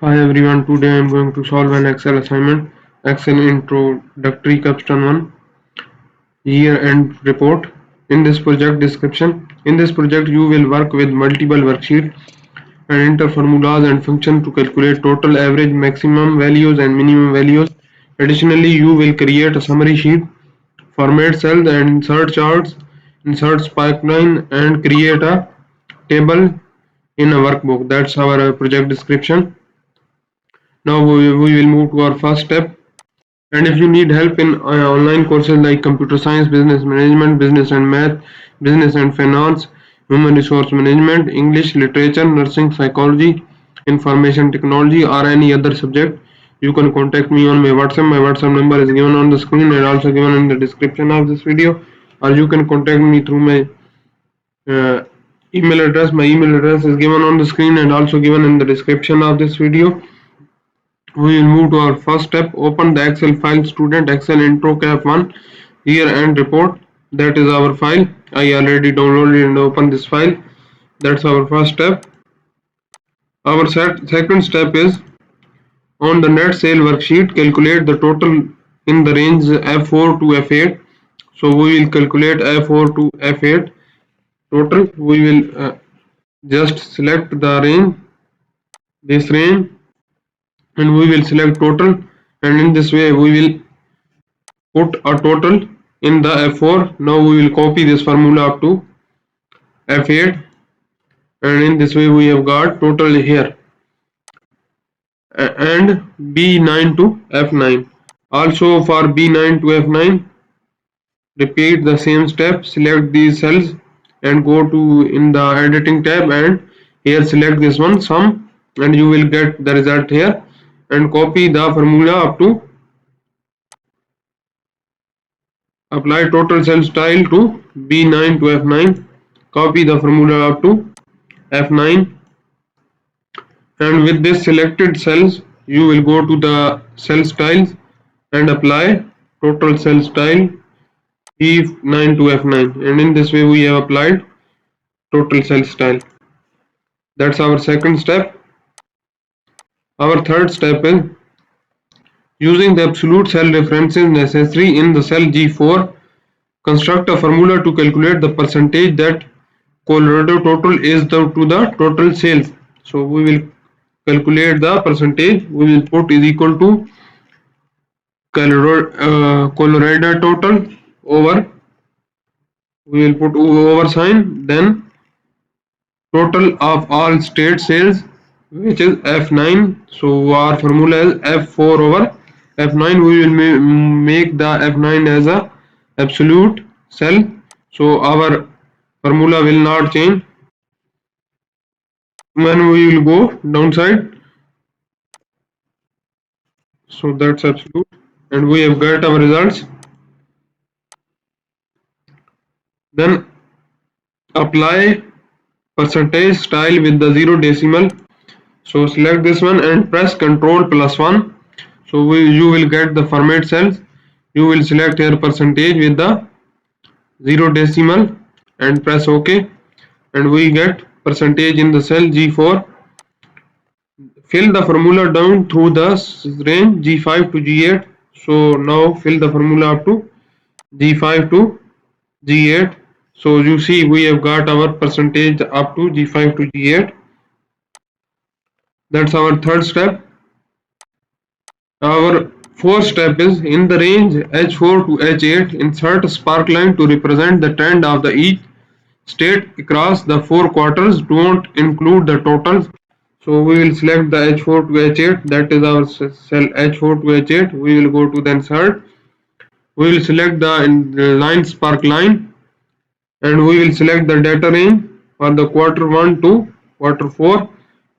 Hi everyone, today I am going to solve an Excel assignment, Excel Introductory Capstone1 year-end report. In this project description, in this project you will work with multiple worksheets and enter formulas and functions to calculate total, average, maximum values and minimum values. Additionally, you will create a summary sheet, format cells and insert charts, insert pipeline and create a table in a workbook. That's our project description. Now we will move to our first step. And if you need help in online courses like computer science, business management, business and math, business and finance, human resource management, English, literature, nursing, psychology, information technology, or any other subject, you can contact me on my WhatsApp. My WhatsApp number is given on the screen and also given in the description of this video, or you can contact me through my uh, email address. My email address is given on the screen and also given in the description of this video. We will move to our first step. Open the Excel file student Excel intro cap1 year end report. That is our file. I already downloaded and opened this file. That's our first step. Our second step is on the net sale worksheet, calculate the total in the range F4 to F8. So we will calculate F4 to F8 total. We will just select the range, this range, and we will select total, and in this way we will put a total in the F4. Now we will copy this formula up to F8, and in this way we have got total here, and B9 to F9. Also for B9 to F9, repeat the same step. Select these cells and go to in the editing tab, and here select this one sum, and you will get the result here, and copy the formula up to apply total cell style to B9 to F9. Copy the formula up to F9, and with this selected cells you will go to the cell styles and apply total cell style E9 to F9, and in this way we have applied total cell style. That's our second step. Our third step is using the absolute cell references necessary in the cell G4, construct a formula to calculate the percentage that Colorado total is to the total sales. So we will calculate the percentage. We will put is equal to Colorado total over, we will put over sign, then total of all state sales, which is F9. So our formula is F4 over F9. We will make the F9 as a absolute cell, so our formula will not change when we will go downside. So that's absolute, and we have got our results. Then apply percentage style with the 0 decimal. So select this one and press Ctrl +1. So you will get the format cells. You will select here percentage with the 0 decimal and press OK, and we get percentage in the cell G4. Fill the formula down through the range G5 to G8. So now fill the formula up to G5 to G8. So you see we have got our percentage up to G5 to G8. That's our third step. Our fourth step is in the range H4 to H8, insert a spark line to represent the trend of the each state across the 4 quarters. Don't include the totals. So we will select the H4 to H8, that is our cell H4 to H8. We will go to the insert. We will select the line spark line, and we will select the data range for the quarter 1 to quarter 4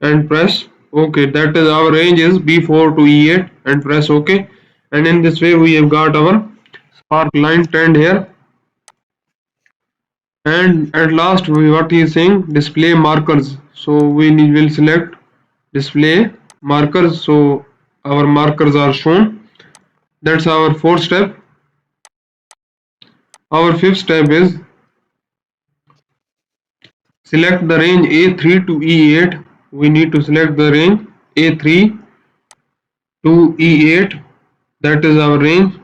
and press OK. That is our range is B4 to E8 and press OK, and in this way we have got our spark line trend here. And at last what he is saying, display markers. So we will select display markers, so our markers are shown. That's our fourth step. Our fifth step is select the range A3 to E8. We need to select the range A3 to E8, that is our range.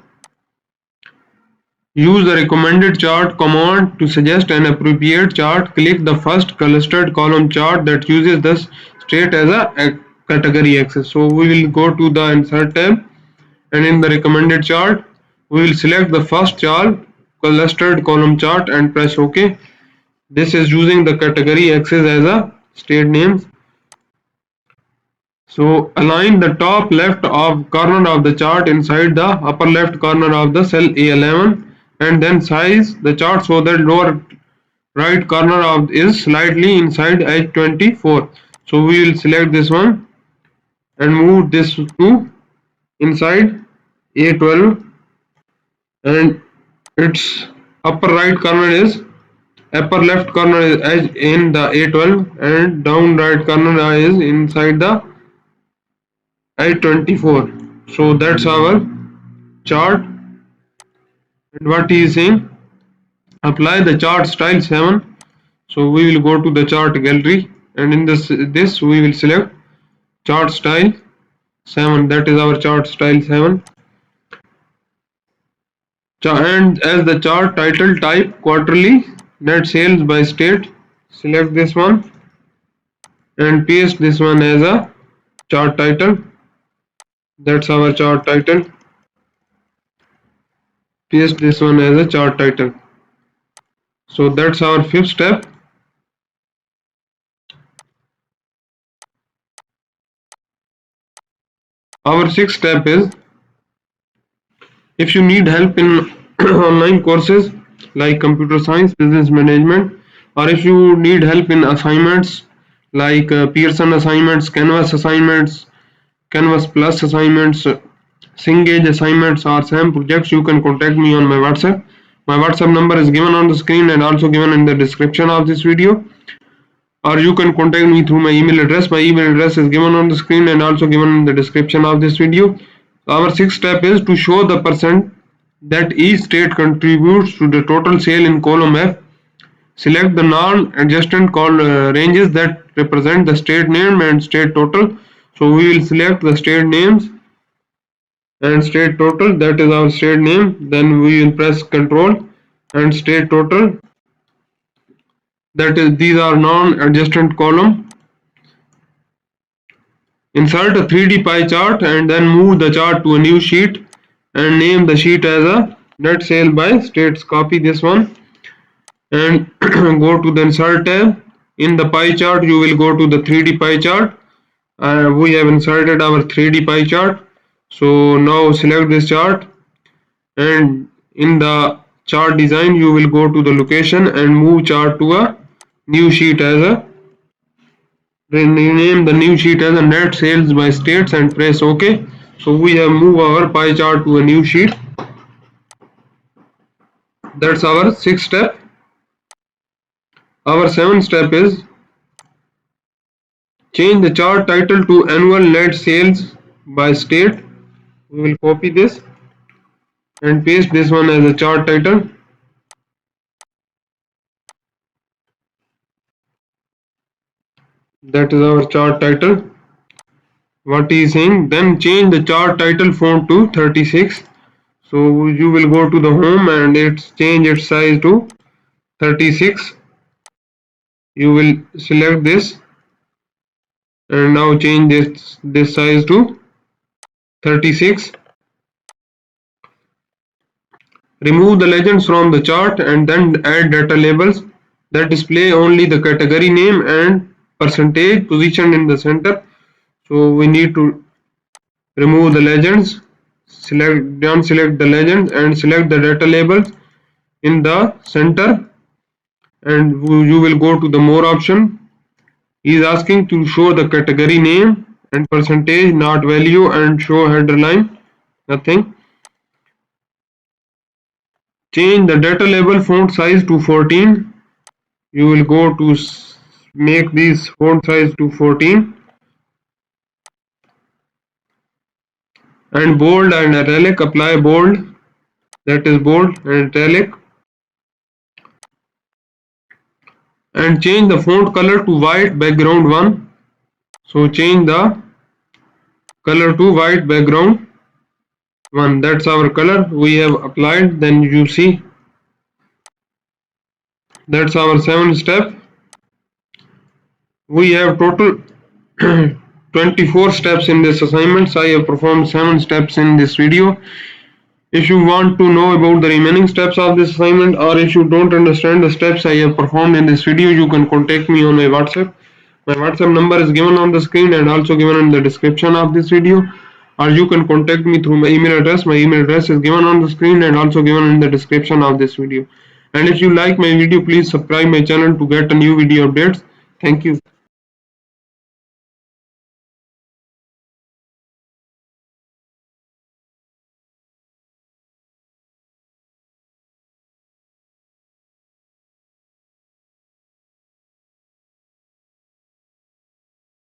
Use the recommended chart command to suggest an appropriate chart. Click the first clustered column chart that uses the state as a category axis. So we will go to the insert tab, and in the recommended chart we will select the first chart, clustered column chart, and press OK. This is using the category axis as a state name. So align the top left of corner of the chart inside the upper left corner of the cell A11, and then size the chart so that lower right corner of is slightly inside H24. So we will select this one and move this to inside A12, and its upper right corner is upper left corner is in the A12, and down right corner is inside the I-24. So that's our chart. And what he is saying, apply the chart style 7. So we will go to the chart gallery, and in this we will select chart style 7. That is our chart style 7. And as the chart title, type quarterly net sales by state. Select this one and paste this one as a chart title. That's our chart title. Paste this one as a chart title. So that's our fifth step. Our sixth step is, if you need help in online courses like computer science, business management, or if you need help in assignments like Pearson assignments, Canvas Plus assignments, Cengage assignments, or SAM projects, you can contact me on my WhatsApp. My WhatsApp number is given on the screen and also given in the description of this video. Or you can contact me through my email address. My email address is given on the screen and also given in the description of this video. Our sixth step is to show the percent that each state contributes to the total sale in column F. Select the non-adjacent ranges that represent the state name and state total. So we will select the state names and state total, that is our state name. Then we will press Control and state total, that is these are non-adjacent column. Insert a 3D pie chart and then move the chart to a new sheet and name the sheet as a net sale by states. Copy this one and go to the insert tab. In the pie chart you will go to the 3D pie chart. We have inserted our 3D pie chart. So now select this chart, and in the chart design you will go to the location and move chart to a new sheet as a rename the new sheet as a net sales by states and press OK. So we have moved our pie chart to a new sheet. That's our sixth step. Our seventh step is change the chart title to annual net sales by state. We will copy this and paste this one as a chart title. That is our chart title. What he is saying, then change the chart title font to 36. So you will go to the home and change its size to 36. You will select this and now change this size to 36. Remove the legends from the chart and then add data labels that display only the category name and percentage positioned in the center. So we need to remove the legends. Select the legend and select the data labels in the center, and you will go to the more option. He is asking to show the category name and percentage, not value, and show header line, nothing. Change the data label font size to 14. You will go to make this font size to 14, and bold and italic, apply bold, that is bold and italic, and change the font color to white background 1. So change the color 2 white background 1. That's our color we have applied. Then you see that's our 7 step. We have total 24 steps in this assignment. I have performed 7 steps in this video. If you want to know about the remaining steps of this assignment, or if you don't understand the steps I have performed in this video, you can contact me on my WhatsApp. My WhatsApp number is given on the screen and also given in the description of this video. Or you can contact me through my email address. My email address is given on the screen and also given in the description of this video. And if you like my video, please subscribe my channel to get a new video updates. Thank you.